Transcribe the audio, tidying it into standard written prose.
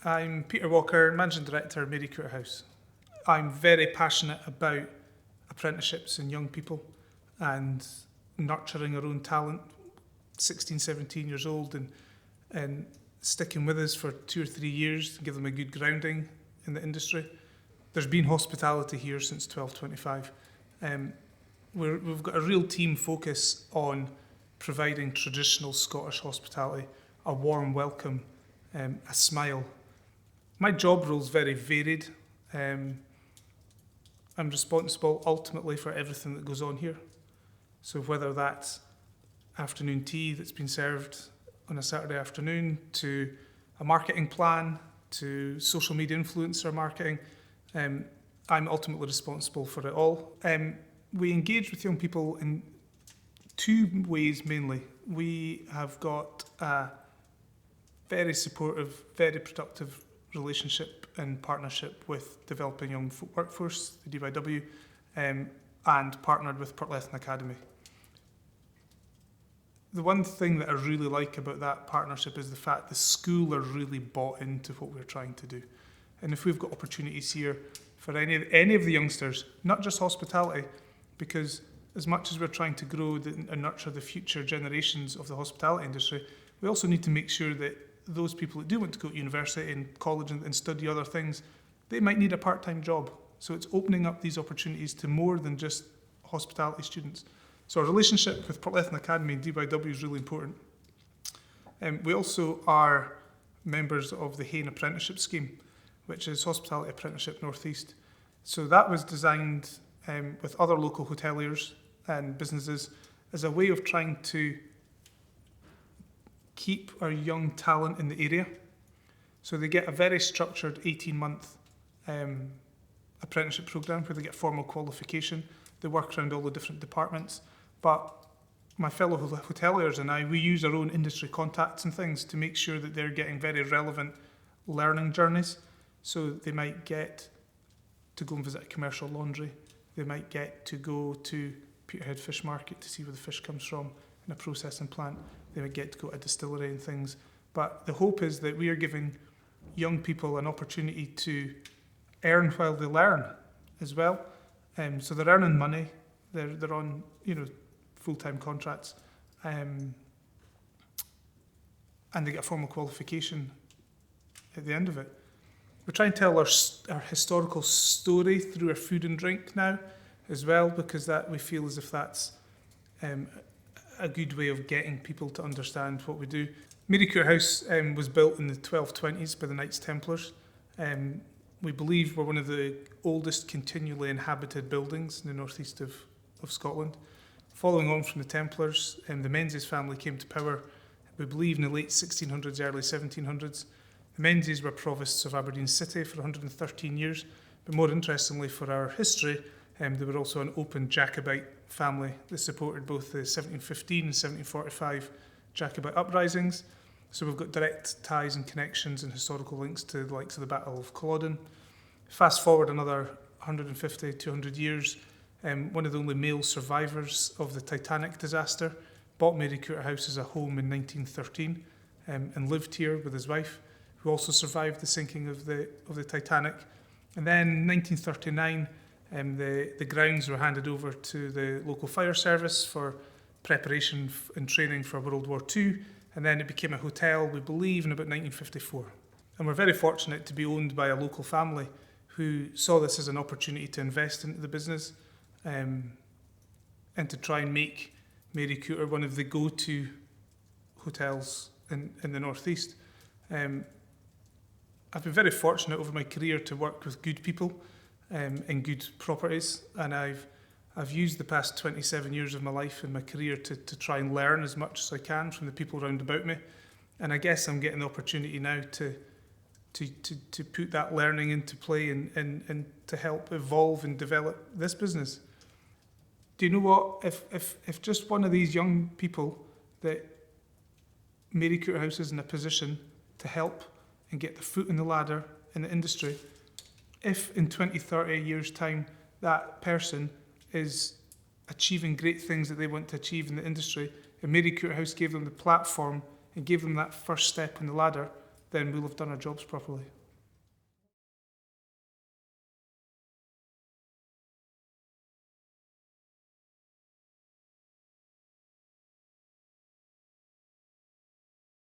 I'm Peter Walker, Managing Director of Maryculter House. I'm very passionate about apprenticeships and young people and nurturing our own talent, 16, 17 years old, and sticking with us for 2 or 3 years to give them a good grounding in the industry. There's been hospitality here since 1225. We've got a real team focus on providing traditional Scottish hospitality, a warm welcome, a smile. My job role is very varied. I'm responsible ultimately for everything that goes on here. So whether that's afternoon tea that's been served on a Saturday afternoon, to a marketing plan, to social media influencer marketing, I'm ultimately responsible for it all. We engage with young people in 2 ways mainly. We have got a very supportive, very productive relationship and partnership with developing young workforce, the DYW, and partnered with Portlethen Academy. The one thing that I really like about that partnership is the fact the school are really bought into what we're trying to do. And if we've got opportunities here for any of the youngsters, not just hospitality, because as much as we're trying to grow and nurture the future generations of the hospitality industry, we also need to make sure that those people that do want to go to university and college and study other things, they might need a part-time job. So it's opening up these opportunities to more than just hospitality students. So our relationship with Portlethen Academy and DYW is really important. We also are members of the Hain Apprenticeship Scheme, which is Hospitality Apprenticeship North East. So that was designed with other local hoteliers and businesses as a way of trying to keep our young talent in the area. So they get a very structured 18-month apprenticeship programme where they get formal qualification. They work around all the different departments. But my fellow hoteliers and I, we use our own industry contacts and things to make sure that they're getting very relevant learning journeys. So they might get to go and visit a commercial laundry. They might get to go to Peterhead Fish Market to see where the fish comes from in a processing plant. They might get to go to a distillery and things. But the hope is that we are giving young people an opportunity to earn while they learn as well. So they're earning money. They're on, full-time contracts, and they get a formal qualification at the end of it. We're trying to tell our historical story through our food and drink now as well, because that we feel as if that's a good way of getting people to understand what we do. Maryculter House was built in the 1220s by the Knights Templars. We believe we're one of the oldest continually inhabited buildings in the northeast of Scotland. Following on from the Templars, the Menzies family came to power, we believe, in the late 1600s, early 1700s. The Menzies were provosts of Aberdeen City for 113 years, but more interestingly for our history, they were also an open Jacobite family that supported both the 1715 and 1745 Jacobite uprisings. So we've got direct ties and connections and historical links to the likes of the Battle of Culloden. Fast forward another 150, 200 years, one of the only male survivors of the Titanic disaster bought Maryculter House as a home in 1913 and lived here with his wife, who also survived the sinking of the Titanic. And then in 1939, the grounds were handed over to the local fire service for preparation and training for World War II, and then it became a hotel, we believe, in about 1954. And we're very fortunate to be owned by a local family who saw this as an opportunity to invest into the business and to try and make Maryculter one of the go-to hotels in the northeast. I've been very fortunate over my career to work with good people in good properties, and I've used the past 27 years of my life in my career to try and learn as much as I can from the people around about me. And I guess I'm getting the opportunity now to put that learning into play and to help evolve and develop this business. Do you know what? If just one of these young people that Maryculter House is in a position to help and get the foot in the ladder in the industry, if in 20, 30 years' time that person is achieving great things that they want to achieve in the industry, and Maryculter House gave them the platform and gave them that first step in the ladder, then we'll have done our jobs properly.